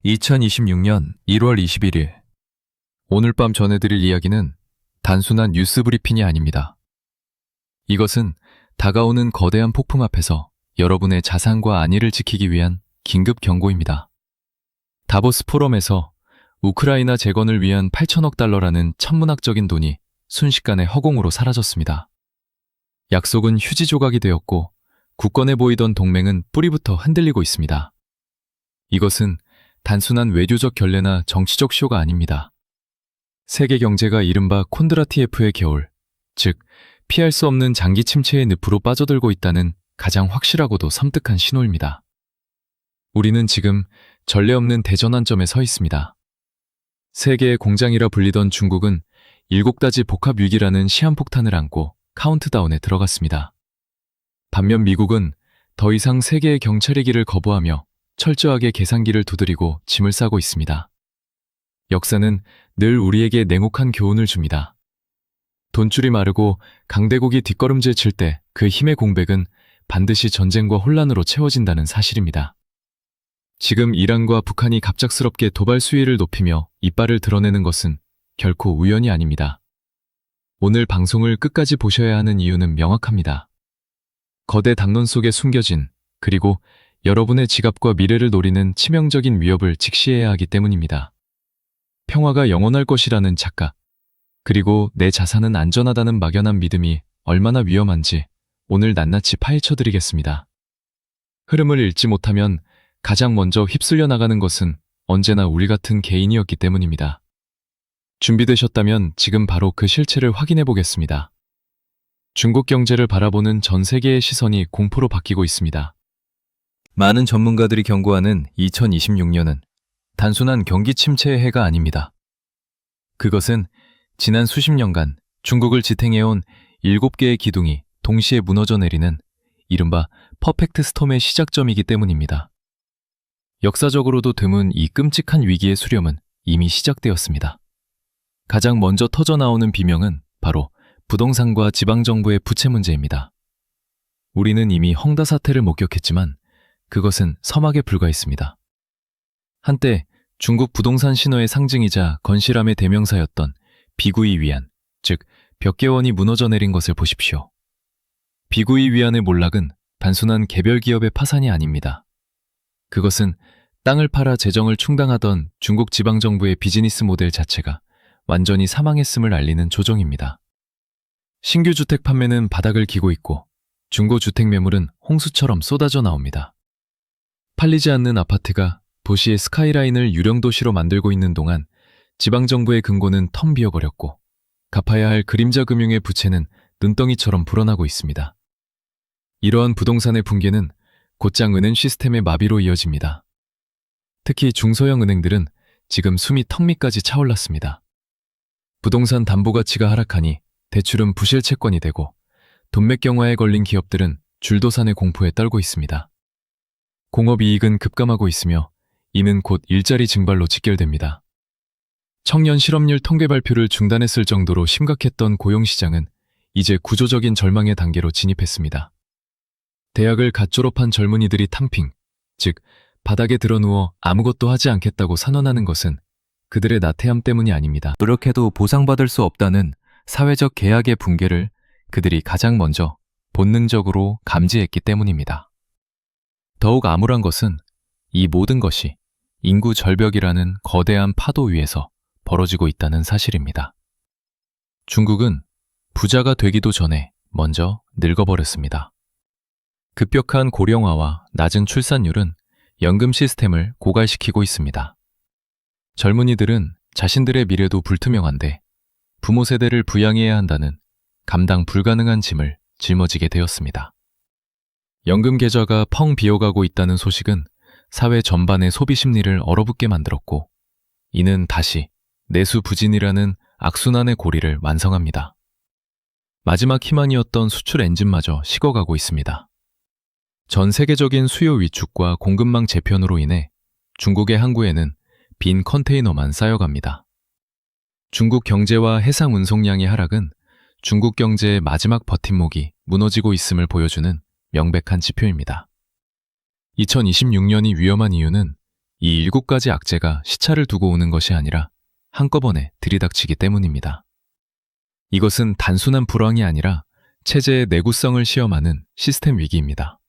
2026년 1월 21일. 오늘 밤 전해드릴 이야기는 단순한 뉴스 브리핑이 아닙니다. 이것은 다가오는 거대한 폭풍 앞에서 여러분의 자산과 안위를 지키기 위한 긴급 경고입니다. 다보스 포럼에서 우크라이나 재건을 위한 8천억 달러라는 천문학적인 돈이 순식간에 허공으로 사라졌습니다. 약속은 휴지 조각이 되었고 굳건해 보이던 동맹은 뿌리부터 흔들리고 있습니다. 이것은 단순한 외교적 결례나 정치적 쇼가 아닙니다. 세계 경제가 이른바 콘드라티예프의 겨울, 즉 피할 수 없는 장기 침체의 늪으로 빠져들고 있다는 가장 확실하고도 섬뜩한 신호입니다. 우리는 지금 전례 없는 대전환점에 서 있습니다. 세계의 공장이라 불리던 중국은 7가지 복합 위기라는 시한폭탄을 안고 카운트다운에 들어갔습니다. 반면 미국은 더 이상 세계의 경찰이기를 거부하며 철저하게 계산기를 두드리고 짐을 싸고 있습니다. 역사는 늘 우리에게 냉혹한 교훈을 줍니다. 돈줄이 마르고 강대국이 뒷걸음질 칠 때 그 힘의 공백은 반드시 전쟁과 혼란으로 채워진다는 사실입니다. 지금 이란과 북한이 갑작스럽게 도발 수위를 높이며 이빨을 드러내는 것은 결코 우연이 아닙니다. 오늘 방송을 끝까지 보셔야 하는 이유는 명확합니다. 거대 담론 속에 숨겨진, 그리고 여러분의 지갑과 미래를 노리는 치명적인 위협을 직시해야 하기 때문입니다. 평화가 영원할 것이라는 착각, 그리고 내 자산은 안전하다는 막연한 믿음이 얼마나 위험한지 오늘 낱낱이 파헤쳐드리겠습니다. 흐름을 읽지 못하면 가장 먼저 휩쓸려 나가는 것은 언제나 우리 같은 개인이었기 때문입니다. 준비되셨다면 지금 바로 그 실체를 확인해 보겠습니다. 중국 경제를 바라보는 전 세계의 시선이 공포로 바뀌고 있습니다. 많은 전문가들이 경고하는 2026년은 단순한 경기 침체의 해가 아닙니다. 그것은 지난 수십 년간 중국을 지탱해온 7개의 기둥이 동시에 무너져 내리는 이른바 퍼펙트 스톰의 시작점이기 때문입니다. 역사적으로도 드문 이 끔찍한 위기의 수렴은 이미 시작되었습니다. 가장 먼저 터져나오는 비명은 바로 부동산과 지방정부의 부채 문제입니다. 우리는 이미 헝다 사태를 목격했지만 그것은 서막에 불과했습니다. 한때 중국 부동산 신호의 상징이자 건실함의 대명사였던 비구이 위안, 즉 벽개원이 무너져 내린 것을 보십시오. 비구이 위안의 몰락은 단순한 개별 기업의 파산이 아닙니다. 그것은 땅을 팔아 재정을 충당하던 중국 지방정부의 비즈니스 모델 자체가 완전히 사망했음을 알리는 조정입니다. 신규 주택 판매는 바닥을 기고 있고 중고주택 매물은 홍수처럼 쏟아져 나옵니다. 팔리지 않는 아파트가 도시의 스카이라인을 유령도시로 만들고 있는 동안 지방정부의 금고는 텅 비어버렸고 갚아야 할 그림자 금융의 부채는 눈덩이처럼 불어나고 있습니다. 이러한 부동산의 붕괴는 곧장 은행 시스템의 마비로 이어집니다. 특히 중소형 은행들은 지금 숨이 턱 밑까지 차올랐습니다. 부동산 담보가치가 하락하니 대출은 부실 채권이 되고 돈맥경화에 걸린 기업들은 줄도산의 공포에 떨고 있습니다. 공업이익은 급감하고 있으며 이는 곧 일자리 증발로 직결됩니다. 청년 실업률 통계 발표를 중단했을 정도로 심각했던 고용시장은 이제 구조적인 절망의 단계로 진입했습니다. 대학을 갓 졸업한 젊은이들이 탕핑, 즉 바닥에 드러누워 아무것도 하지 않겠다고 선언하는 것은 그들의 나태함 때문이 아닙니다. 노력해도 보상받을 수 없다는 사회적 계약의 붕괴를 그들이 가장 먼저 본능적으로 감지했기 때문입니다. 더욱 암울한 것은 이 모든 것이 인구 절벽이라는 거대한 파도 위에서 벌어지고 있다는 사실입니다. 중국은 부자가 되기도 전에 먼저 늙어버렸습니다. 급격한 고령화와 낮은 출산율은 연금 시스템을 고갈시키고 있습니다. 젊은이들은 자신들의 미래도 불투명한데 부모 세대를 부양해야 한다는 감당 불가능한 짐을 짊어지게 되었습니다. 연금 계좌가 펑 비어가고 있다는 소식은 사회 전반의 소비 심리를 얼어붙게 만들었고 이는 다시 내수 부진이라는 악순환의 고리를 완성합니다. 마지막 희망이었던 수출 엔진마저 식어가고 있습니다. 전 세계적인 수요 위축과 공급망 재편으로 인해 중국의 항구에는 빈 컨테이너만 쌓여갑니다. 중국 경제와 해상 운송량의 하락은 중국 경제의 마지막 버팀목이 무너지고 있음을 보여주는 명백한 지표입니다. 2026년이 위험한 이유는 이 7가지 악재가 시차를 두고 오는 것이 아니라 한꺼번에 들이닥치기 때문입니다. 이것은 단순한 불황이 아니라 체제의 내구성을 시험하는 시스템 위기입니다.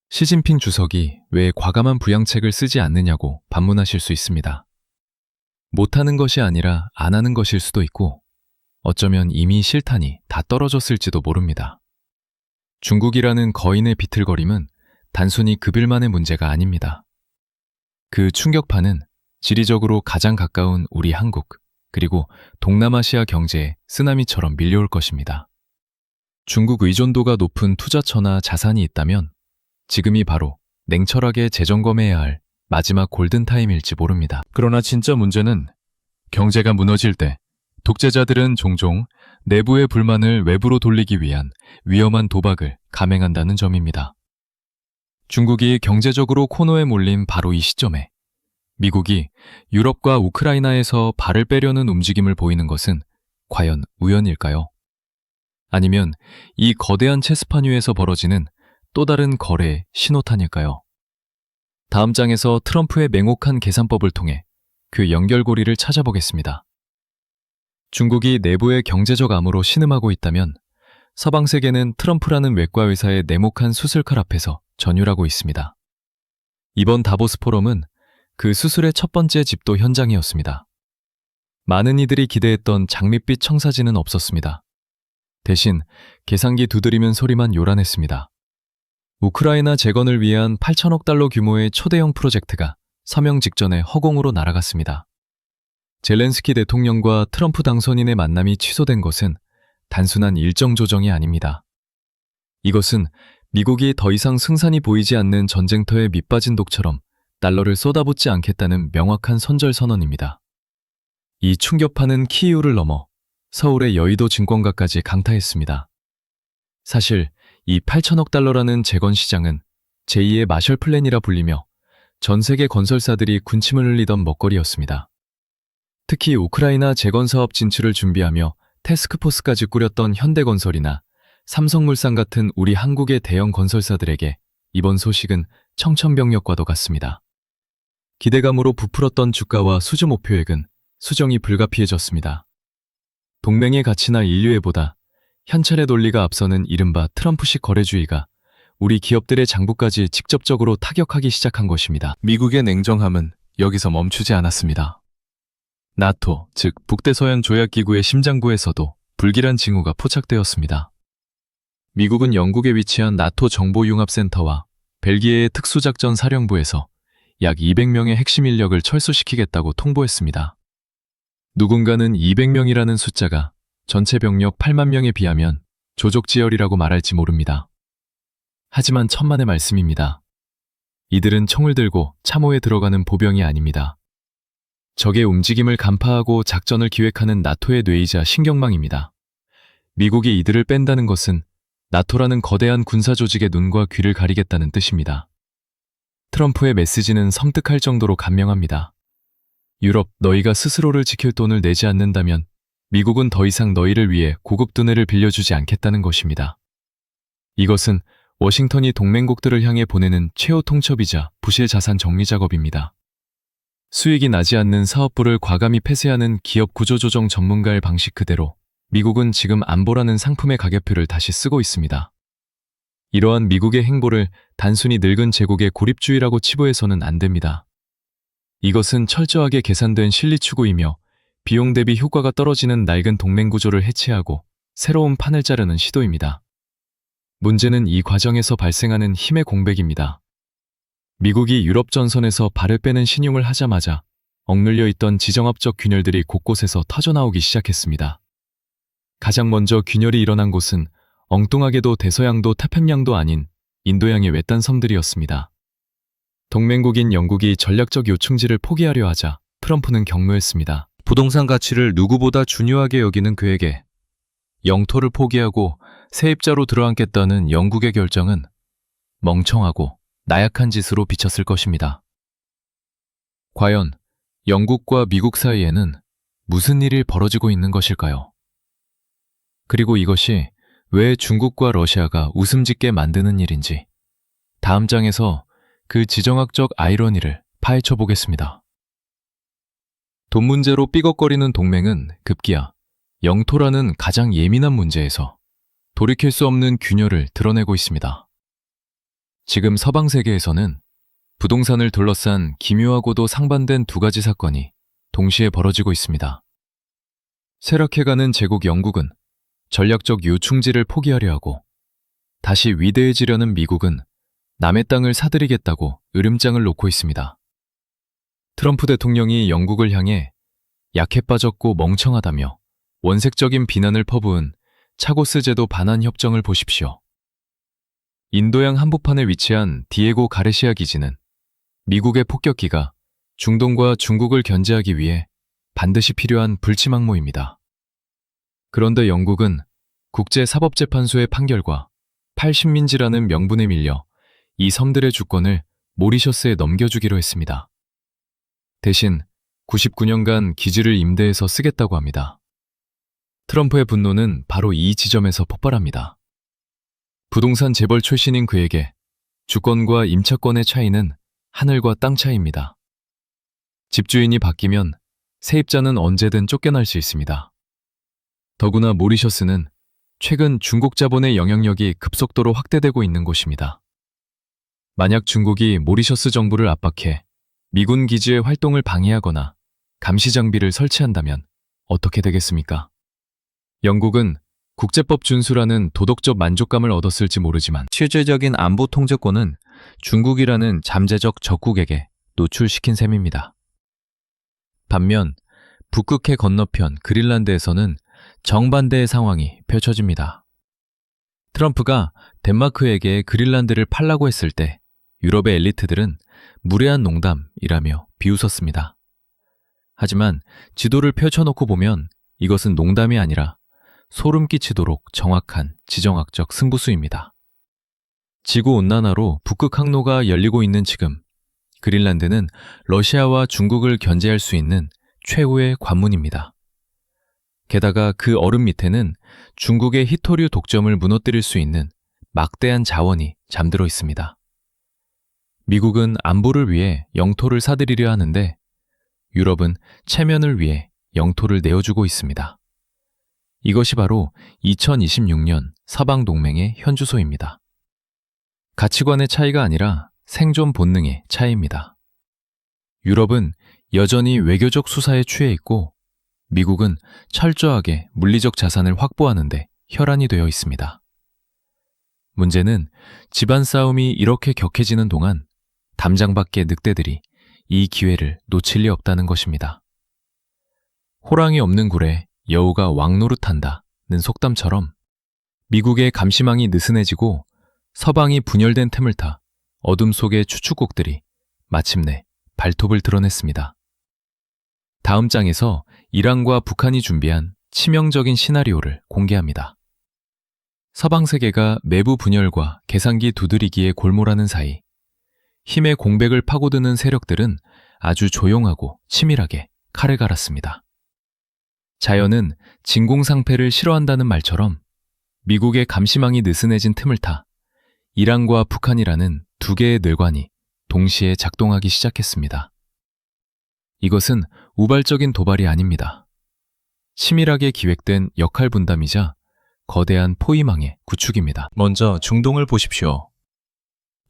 시진핑 주석이 왜 과감한 부양책을 쓰지 않느냐고 반문하실 수 있습니다. 못하는 것이 아니라 안 하는 것일 수도 있고 어쩌면 이미 실탄이 다 떨어졌을지도 모릅니다. 중국이라는 거인의 비틀거림은 단순히 급일만의 문제가 아닙니다. 그 충격파는 지리적으로 가장 가까운 우리 한국, 그리고 동남아시아 경제에 쓰나미처럼 밀려올 것입니다. 중국 의존도가 높은 투자처나 자산이 있다면 지금이 바로 냉철하게 재점검해야 할 마지막 골든타임일지 모릅니다. 그러나 진짜 문제는 경제가 무너질 때 독재자들은 종종 내부의 불만을 외부로 돌리기 위한 위험한 도박을 감행한다는 점입니다. 중국이 경제적으로 코너에 몰린 바로 이 시점에 미국이 유럽과 우크라이나에서 발을 빼려는 움직임을 보이는 것은 과연 우연일까요? 아니면 이 거대한 체스판 위에서 벌어지는 또 다른 거래의 신호탄일까요? 다음 장에서 트럼프의 맹혹한 계산법을 통해 그 연결고리를 찾아보겠습니다. 중국이 내부의 경제적 암으로 신음하고 있다면 서방 세계는 트럼프라는 외과의사의 냉혹한 수술칼 앞에서 전율하고 있습니다. 이번 다보스 포럼은 그 수술의 첫 번째 집도 현장이었습니다. 많은 이들이 기대했던 장밋빛 청사진은 없었습니다. 대신 계산기 두드리는 소리만 요란했습니다. 우크라이나 재건을 위한 8천억 달러 규모의 초대형 프로젝트가 서명 직전에 허공으로 날아갔습니다. 젤렌스키 대통령과 트럼프 당선인의 만남이 취소된 것은 단순한 일정 조정이 아닙니다. 이것은 미국이 더 이상 승산이 보이지 않는 전쟁터에 밑빠진 독처럼 달러를 쏟아붓지 않겠다는 명확한 선절선언입니다. 이 충격파는 키이우를 넘어 서울의 여의도 증권가까지 강타했습니다. 사실 이 8천억 달러라는 재건 시장은 제2의 마셜 플랜이라 불리며 전 세계 건설사들이 군침을 흘리던 먹거리였습니다. 특히 우크라이나 재건 사업 진출을 준비하며 태스크포스까지 꾸렸던 현대건설이나 삼성물산 같은 우리 한국의 대형 건설사들에게 이번 소식은 청천벽력과도 같습니다. 기대감으로 부풀었던 주가와 수주 목표액은 수정이 불가피해졌습니다. 동맹의 가치나 인류애 보다 현찰의 논리가 앞서는 이른바 트럼프식 거래주의가 우리 기업들의 장부까지 직접적으로 타격하기 시작한 것입니다. 미국의 냉정함은 여기서 멈추지 않았습니다. 나토, 즉 북대서양 조약기구의 심장부에서도 불길한 징후가 포착되었습니다. 미국은 영국에 위치한 나토 정보융합센터와 벨기에의 특수작전 사령부에서 약 200명의 핵심 인력을 철수시키겠다고 통보했습니다. 누군가는 200명이라는 숫자가 전체 병력 8만 명에 비하면 조족지열이라고 말할지 모릅니다. 하지만 천만의 말씀입니다. 이들은 총을 들고 참호에 들어가는 보병이 아닙니다. 적의 움직임을 간파하고 작전을 기획하는 나토의 뇌이자 신경망입니다. 미국이 이들을 뺀다는 것은 나토라는 거대한 군사조직의 눈과 귀를 가리겠다는 뜻입니다. 트럼프의 메시지는 섬뜩할 정도로 간명합니다. 유럽, 너희가 스스로를 지킬 돈을 내지 않는다면 미국은 더 이상 너희를 위해 고급 두뇌를 빌려주지 않겠다는 것입니다. 이것은 워싱턴이 동맹국들을 향해 보내는 최후 통첩이자 부실 자산 정리 작업입니다. 수익이 나지 않는 사업부를 과감히 폐쇄하는 기업 구조조정 전문가의 방식 그대로 미국은 지금 안보라는 상품의 가격표를 다시 쓰고 있습니다. 이러한 미국의 행보를 단순히 늙은 제국의 고립주의라고 치부해서는 안 됩니다. 이것은 철저하게 계산된 실리 추구이며 비용 대비 효과가 떨어지는 낡은 동맹 구조를 해체하고 새로운 판을 자르는 시도입니다. 문제는 이 과정에서 발생하는 힘의 공백입니다. 미국이 유럽 전선에서 발을 빼는 신용을 하자마자 억눌려 있던 지정학적 균열들이 곳곳에서 터져나오기 시작했습니다. 가장 먼저 균열이 일어난 곳은 엉뚱하게도 대서양도 태평양도 아닌 인도양의 외딴 섬들이었습니다. 동맹국인 영국이 전략적 요충지를 포기하려 하자 트럼프는 경로했습니다. 부동산 가치를 누구보다 중요하게 여기는 그에게 영토를 포기하고 세입자로 들어앉겠다는 영국의 결정은 멍청하고 나약한 짓으로 비쳤을 것입니다. 과연 영국과 미국 사이에는 무슨 일이 벌어지고 있는 것일까요? 그리고 이것이 왜 중국과 러시아가 웃음 짓게 만드는 일인지 다음 장에서 그 지정학적 아이러니를 파헤쳐 보겠습니다. 돈 문제로 삐걱거리는 동맹은 급기야 영토라는 가장 예민한 문제에서 돌이킬 수 없는 균열을 드러내고 있습니다. 지금 서방 세계에서는 부동산을 둘러싼 기묘하고도 상반된 두 가지 사건이 동시에 벌어지고 있습니다. 쇠락해가는 제국 영국은 전략적 요충지를 포기하려 하고, 다시 위대해지려는 미국은 남의 땅을 사들이겠다고 으름장을 놓고 있습니다. 트럼프 대통령이 영국을 향해 약해 빠졌고 멍청하다며 원색적인 비난을 퍼부은 차고스 제도 반환 협정을 보십시오. 인도양 한복판에 위치한 디에고 가레시아 기지는 미국의 폭격기가 중동과 중국을 견제하기 위해 반드시 필요한 불치망모입니다. 그런데 영국은 국제사법재판소의 판결과 80민지라는 명분에 밀려 이 섬들의 주권을 모리셔스에 넘겨주기로 했습니다. 대신 99년간 기지를 임대해서 쓰겠다고 합니다. 트럼프의 분노는 바로 이 지점에서 폭발합니다. 부동산 재벌 출신인 그에게 주권과 임차권의 차이는 하늘과 땅 차이입니다. 집주인이 바뀌면 세입자는 언제든 쫓겨날 수 있습니다. 더구나 모리셔스는 최근 중국 자본의 영향력이 급속도로 확대되고 있는 곳입니다. 만약 중국이 모리셔스 정부를 압박해 미군 기지의 활동을 방해하거나 감시 장비를 설치한다면 어떻게 되겠습니까? 영국은 국제법 준수라는 도덕적 만족감을 얻었을지 모르지만 실질적인 안보 통제권은 중국이라는 잠재적 적국에게 노출시킨 셈입니다. 반면 북극해 건너편 그린란드에서는 정반대의 상황이 펼쳐집니다. 트럼프가 덴마크에게 그린란드를 팔라고 했을 때 유럽의 엘리트들은 무례한 농담이라며 비웃었습니다. 하지만 지도를 펼쳐놓고 보면 이것은 농담이 아니라 소름 끼치도록 정확한 지정학적 승부수입니다. 지구온난화로 북극 항로가 열리고 있는 지금, 그린란드는 러시아와 중국을 견제할 수 있는 최후의 관문입니다. 게다가 그 얼음 밑에는 중국의 히토류 독점을 무너뜨릴 수 있는 막대한 자원이 잠들어 있습니다. 미국은 안보를 위해 영토를 사들이려 하는데 유럽은 체면을 위해 영토를 내어주고 있습니다. 이것이 바로 2026년 서방 동맹의 현주소입니다. 가치관의 차이가 아니라 생존 본능의 차이입니다. 유럽은 여전히 외교적 수사에 취해 있고 미국은 철저하게 물리적 자산을 확보하는 데 혈안이 되어 있습니다. 문제는 집안 싸움이 이렇게 격해지는 동안 담장 밖의 늑대들이 이 기회를 놓칠 리 없다는 것입니다. 호랑이 없는 굴에 여우가 왕노릇한다는 속담처럼 미국의 감시망이 느슨해지고 서방이 분열된 틈을 타 어둠 속의 추축곡들이 마침내 발톱을 드러냈습니다. 다음 장에서 이란과 북한이 준비한 치명적인 시나리오를 공개합니다. 서방 세계가 내부 분열과 계산기 두드리기에 골몰하는 사이 힘의 공백을 파고드는 세력들은 아주 조용하고 치밀하게 칼을 갈았습니다. 자연은 진공상패를 싫어한다는 말처럼 미국의 감시망이 느슨해진 틈을 타 이란과 북한이라는 두 개의 뇌관이 동시에 작동하기 시작했습니다. 이것은 우발적인 도발이 아닙니다. 치밀하게 기획된 역할 분담이자 거대한 포위망의 구축입니다. 먼저 중동을 보십시오.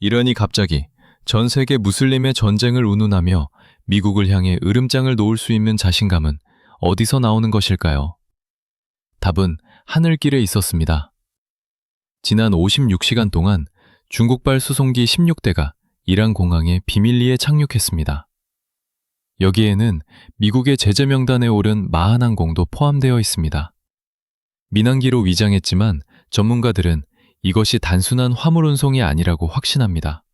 이란이 갑자기 전 세계 무슬림의 전쟁을 운운하며 미국을 향해 으름장을 놓을 수 있는 자신감은 어디서 나오는 것일까요? 답은 하늘길에 있었습니다. 지난 56시간 동안 중국발 수송기 16대가 이란 공항에 비밀리에 착륙했습니다. 여기에는 미국의 제재 명단에 오른 마한항공도 포함되어 있습니다. 민항기로 위장했지만 전문가들은 이것이 단순한 화물 운송이 아니라고 확신합니다.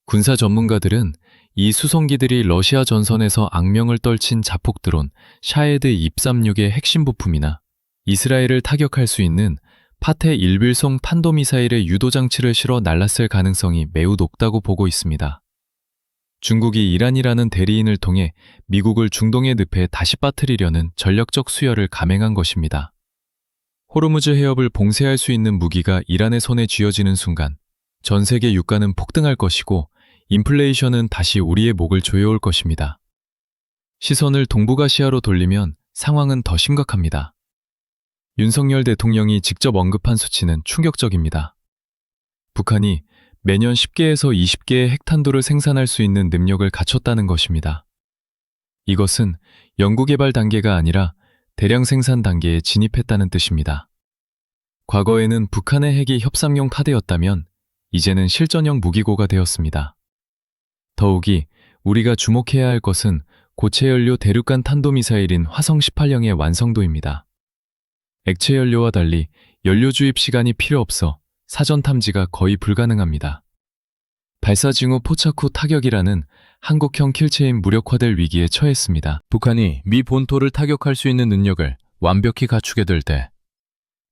군사 전문가들은 이 수송기들이 러시아 전선에서 악명을 떨친 자폭 드론 샤헤드 236의 핵심 부품이나 이스라엘을 타격할 수 있는 파테 일빌송 탄도미사일의 유도장치를 실어 날랐을 가능성이 매우 높다고 보고 있습니다. 중국이 이란이라는 대리인을 통해 미국을 중동의 늪에 다시 빠뜨리려는 전략적 수혈을 감행한 것입니다. 호르무즈 해협을 봉쇄할 수 있는 무기가 이란의 손에 쥐어지는 순간 전 세계 유가는 폭등할 것이고 인플레이션은 다시 우리의 목을 조여올 것입니다. 시선을 동북아시아로 돌리면 상황은 더 심각합니다. 윤석열 대통령이 직접 언급한 수치는 충격적입니다. 북한이 매년 10개에서 20개의 핵탄두를 생산할 수 있는 능력을 갖췄다는 것입니다. 이것은 연구개발 단계가 아니라 대량 생산 단계에 진입했다는 뜻입니다. 과거에는 북한의 핵이 협상용 카드였다면 이제는 실전형 무기고가 되었습니다. 더욱이 우리가 주목해야 할 것은 고체연료 대륙간 탄도미사일인 화성 18형의 완성도입니다. 액체 연료와 달리 연료 주입 시간이 필요 없어 사전 탐지가 거의 불가능합니다. 발사 징후 포착 후 타격이라는 한국형 킬체인 무력화될 위기에 처했습니다. 북한이 미 본토를 타격할 수 있는 능력을 완벽히 갖추게 될 때,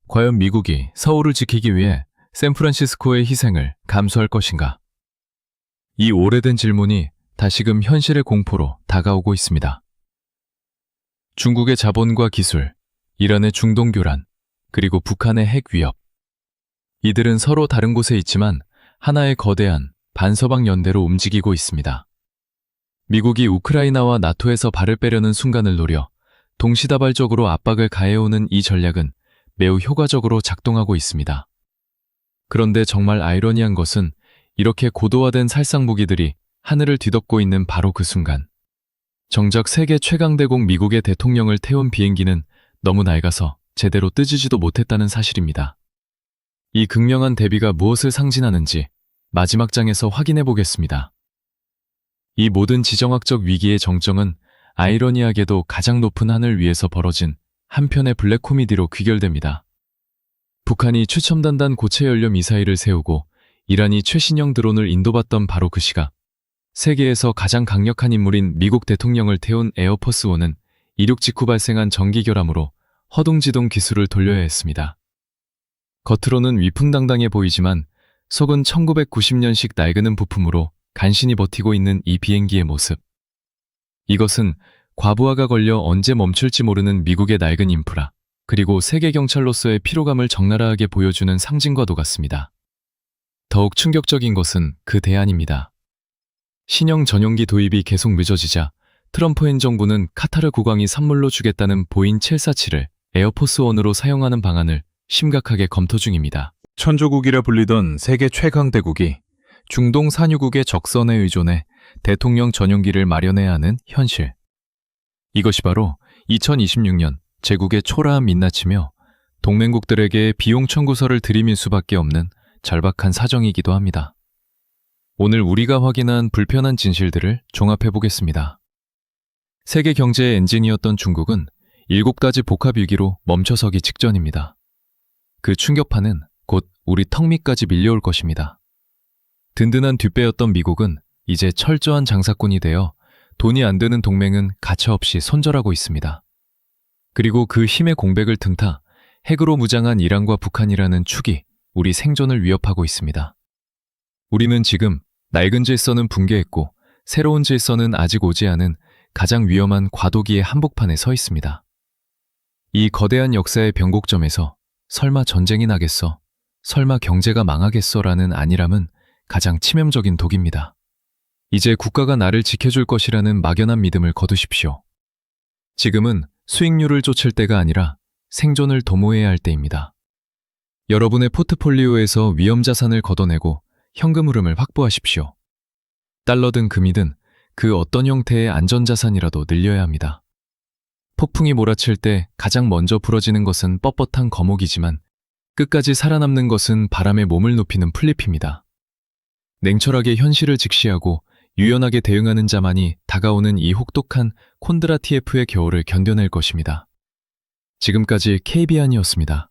과연 미국이 서울을 지키기 위해 샌프란시스코의 희생을 감수할 것인가? 이 오래된 질문이 다시금 현실의 공포로 다가오고 있습니다. 중국의 자본과 기술, 이란의 중동 교란, 그리고 북한의 핵 위협. 이들은 서로 다른 곳에 있지만 하나의 거대한 반서방 연대로 움직이고 있습니다. 미국이 우크라이나와 나토에서 발을 빼려는 순간을 노려 동시다발적으로 압박을 가해오는 이 전략은 매우 효과적으로 작동하고 있습니다. 그런데 정말 아이러니한 것은 이렇게 고도화된 살상 무기들이 하늘을 뒤덮고 있는 바로 그 순간, 정작 세계 최강대국 미국의 대통령을 태운 비행기는 너무 낡아서 제대로 뜨지지도 못했다는 사실입니다. 이 극명한 대비가 무엇을 상징하는지 마지막 장에서 확인해 보겠습니다. 이 모든 지정학적 위기의 정점은 아이러니하게도 가장 높은 하늘 위에서 벌어진 한 편의 블랙 코미디로 귀결됩니다. 북한이 최첨단단 고체연료 미사일을 세우고 이란이 최신형 드론을 인도받던 바로 그 시각, 세계에서 가장 강력한 인물인 미국 대통령을 태운 에어포스1은 이륙 직후 발생한 전기결함으로 허둥지둥 기술을 돌려야 했습니다. 겉으로는 위풍당당해 보이지만 속은 1990년식 낡은 부품으로 간신히 버티고 있는 이 비행기의 모습. 이것은 과부하가 걸려 언제 멈출지 모르는 미국의 낡은 인프라, 그리고 세계 경찰로서의 피로감을 적나라하게 보여주는 상징과도 같습니다. 더욱 충격적인 것은 그 대안입니다. 신형 전용기 도입이 계속 늦어지자 트럼프 행정부는 카타르 국왕이 선물로 주겠다는 보잉 747을 에어포스1으로 사용하는 방안을 심각하게 검토 중입니다. 천조국이라 불리던 세계 최강대국이 중동 산유국의 적선에 의존해 대통령 전용기를 마련해야 하는 현실. 이것이 바로 2026년 제국의 초라함 민낯이며 동맹국들에게 비용 청구서를 들이밀 수밖에 없는 절박한 사정이기도 합니다. 오늘 우리가 확인한 불편한 진실들을 종합해 보겠습니다. 세계 경제의 엔진이었던 중국은 7가지 복합 위기로 멈춰서기 직전입니다. 그 충격파는 곧 우리 턱 밑까지 밀려올 것입니다. 든든한 뒷배였던 미국은 이제 철저한 장사꾼이 되어 돈이 안 되는 동맹은 가차없이 손절하고 있습니다. 그리고 그 힘의 공백을 틈타 핵으로 무장한 이란과 북한이라는 축이 우리 생존을 위협하고 있습니다. 우리는 지금 낡은 질서는 붕괴했고 새로운 질서는 아직 오지 않은 가장 위험한 과도기의 한복판에 서 있습니다. 이 거대한 역사의 변곡점에서 설마 전쟁이 나겠어? 설마 경제가 망하겠어라는 안일함은 가장 치명적인 독입니다. 이제 국가가 나를 지켜줄 것이라는 막연한 믿음을 거두십시오. 지금은 수익률을 쫓을 때가 아니라 생존을 도모해야 할 때입니다. 여러분의 포트폴리오에서 위험자산을 걷어내고 현금 흐름을 확보하십시오. 달러든 금이든 그 어떤 형태의 안전자산이라도 늘려야 합니다. 폭풍이 몰아칠 때 가장 먼저 부러지는 것은 뻣뻣한 거목이지만 끝까지 살아남는 것은 바람에 몸을 높이는 풀잎입니다. 냉철하게 현실을 직시하고 유연하게 대응하는 자만이 다가오는 이 혹독한 콘드라티에프의 겨울을 견뎌낼 것입니다. 지금까지 KB안이었습니다.